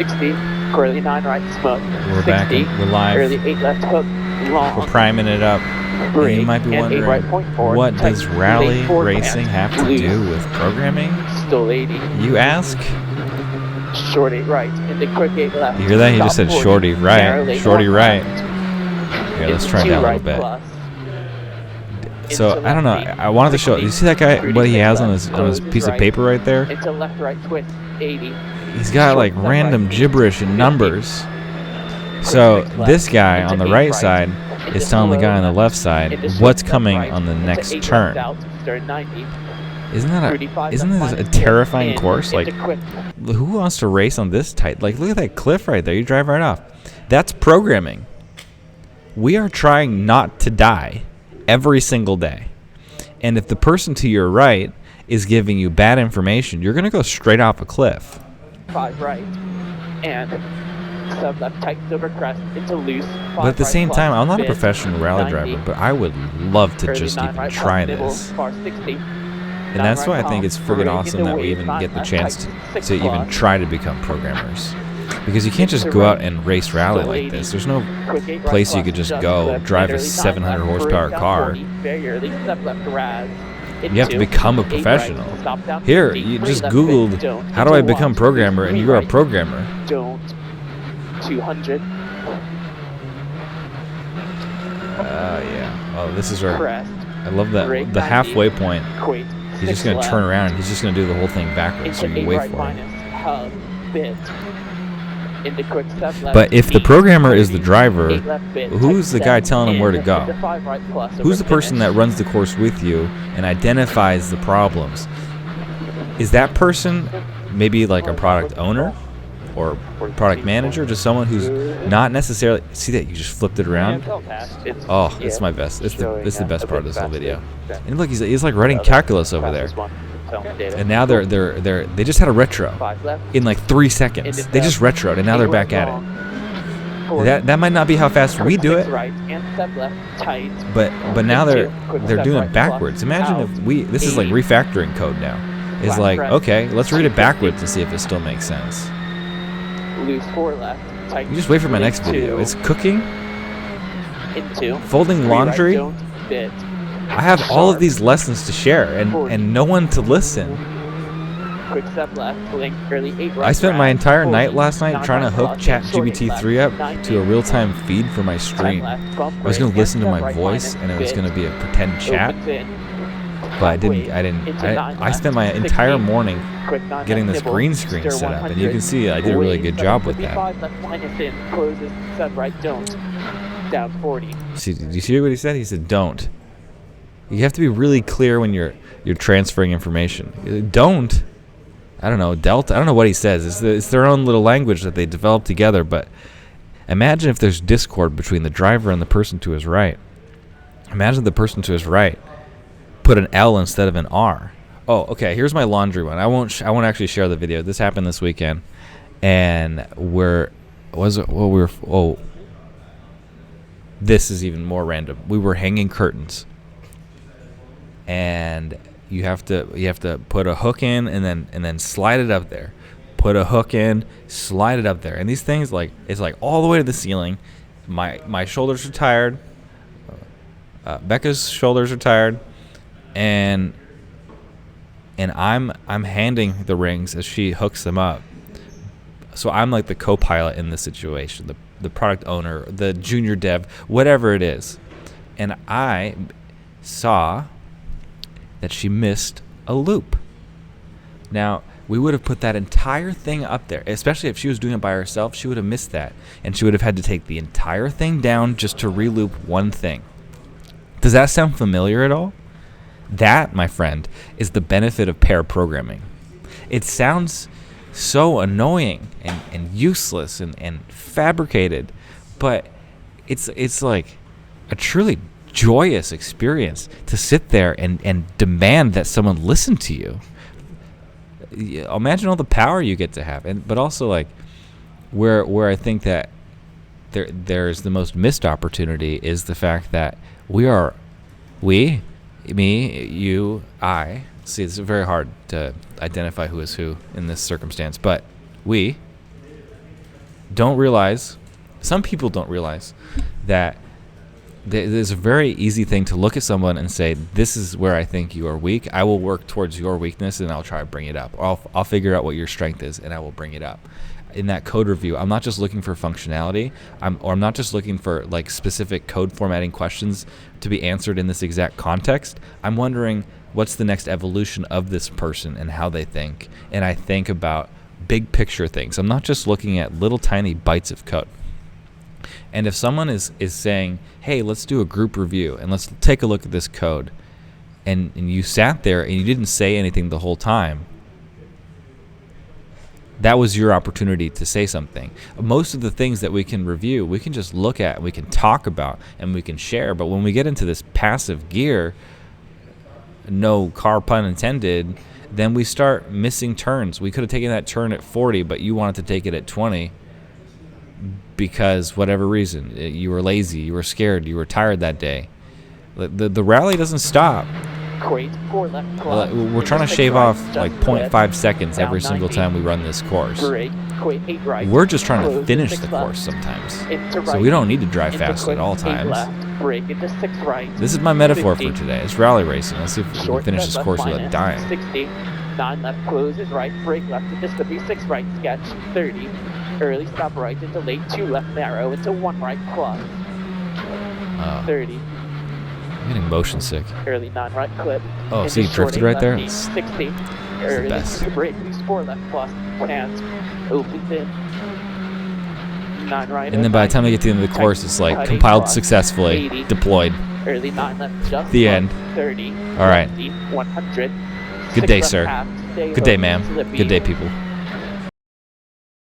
60, curly 9 right smoke. We're back and we're live. Early 8 left hook, long. We're priming it up. And you might be wondering, what does rally racing have to do with programming? Still 80. You ask? Short 8 right, into quick 8 left. You hear that? He just said shorty right. Shorty right. Here, let's try that a little bit. So, I don't know. I wanted to show. You see that guy, what he has on his piece of paper right there? Into left right twist, 80. He's got like random gibberish and numbers. So this guy on the right side is telling the guy on the left side what's coming on the next turn. Isn't this a terrifying course? Like, who wants to race on this tight? Like, look at that cliff right there. You drive right off. That's programming. We are trying not to die every single day. And if the person to your right is giving you bad information, you're going to go straight off a cliff. 5 right, and sub left tightens over crest into loose. But at the same time, I'm not a professional rally driver, but I would love to just even try this. And that's why I think it's friggin' awesome that we even get the chance to even try to become programmers. Because you can't just go out and race rally like this. There's no place you could just go, drive a 700 horsepower car. You have to become a professional. Here, you just Googled, how do I become programmer, and you're a programmer. 200. Yeah. Oh, this is our... I love that. The halfway point, he's just going to turn around, and he's just going to do the whole thing backwards, so you wait for it. But if the programmer is the driver, who's the guy telling him where to go? Who's the person that runs the course with you and identifies the problems? Is that person maybe like a product owner or product manager, just someone who's not necessarily... See that? You just flipped it around? Oh, it's my best. It's the best part of this whole video. And look, he's like writing calculus over there. And now they just had a retro in like 3 seconds. They just retroed, and now they're back at it. That might not be how fast we do it, but now they're doing it backwards. Imagine if this is like refactoring code now. It's like, okay, let's read it backwards and see if it still makes sense. You just wait for my next video. It's cooking, folding laundry. I have all of these lessons to share and no one to listen. I spent my entire night last night trying to hook ChatGPT 3 up to a real-time feed for my stream. I was going to listen to my voice and it was going to be a pretend chat, but I didn't. I spent my entire morning getting this green screen set up, and you can see I did a really good job with that. See, did you see what he said? He said, "Don't." You have to be really clear when you're transferring information. Don't. I don't know, Delta. I don't know what he says. It's their own little language that they developed together. But imagine if there's discord between the driver and the person to his right. Imagine the person to his right put an L instead of an R. Oh, okay. Here's my laundry one. I won't actually share the video. This happened this weekend, and this is even more random. We were hanging curtains. And you have to put a hook in and then slide it up there. Put a hook in, slide it up there. And these things it's like all the way to the ceiling. My shoulders are tired. Becca's shoulders are tired, and I'm handing the rings as she hooks them up. So I'm like the co-pilot in this situation, the product owner, the junior dev, whatever it is. And I saw that she missed a loop. Now, we would have put that entire thing up there, especially if she was doing it by herself. She would have missed that, and she would have had to take the entire thing down just to re-loop one thing. Does that sound familiar at all? That, my friend, is the benefit of pair programming. It sounds so annoying and useless and fabricated, but it's like a truly joyous experience to sit there and demand that someone listen to you. Imagine all the power you get to have, but also like where I think that there's the most missed opportunity is the fact that me, you, I. See, it's very hard to identify who is who in this circumstance, but we don't realize, some people don't realize that there's a very easy thing to look at someone and say, this is where I think you are weak. I will work towards your weakness and I'll try to bring it up. Or I'll figure out what your strength is and I will bring it up. In that code review, I'm not just looking for functionality. I'm not just looking for like specific code formatting questions to be answered in this exact context. I'm wondering what's the next evolution of this person and how they think. And I think about big picture things. I'm not just looking at little tiny bites of code. And if someone is saying, hey, let's do a group review and let's take a look at this code, and you sat there and you didn't say anything the whole time, that was your opportunity to say something. Most of the things that we can review, we can just look at, we can talk about, and we can share. But when we get into this passive gear, no car pun intended, then we start missing turns. We could have taken that turn at 40, but you wanted to take it at 20 because whatever reason. You were lazy, you were scared, you were tired that day. The rally doesn't stop. Great, 4 left club. We're trying to shave off like 0.5 seconds every single time we run this course. Brake, quick, 8 right. We're just trying to Close finish into the 6 course left. sometimes. Into So right. we don't need to drive Into fast quick, at all 8 times. left. Brake into 6 right. This is my metaphor 50. for today. It's rally racing. Let's see if we can Short finish cut this left course without minus, dying. 60. 9 left closes right. Brake left into slippery 6 right sketch. 30. Early stop right into late 2 left narrow into 1 right cross. 30. I'm getting motion sick. Early 9 right clip. Oh, Into see, you short drifted 8 right left there? deep, 60. Early best. 2 brake loose 4 left plus. Hands. Opens in. 9 right. And then by the time we get to the end of the course, it's like Cutting compiled cross, successfully, 80. deployed. Early 9 left just The plus, end. 30. All right. 100. Good 6 day, left sir. half, stay Good day, hooked, ma'am. slippy. Good day, people.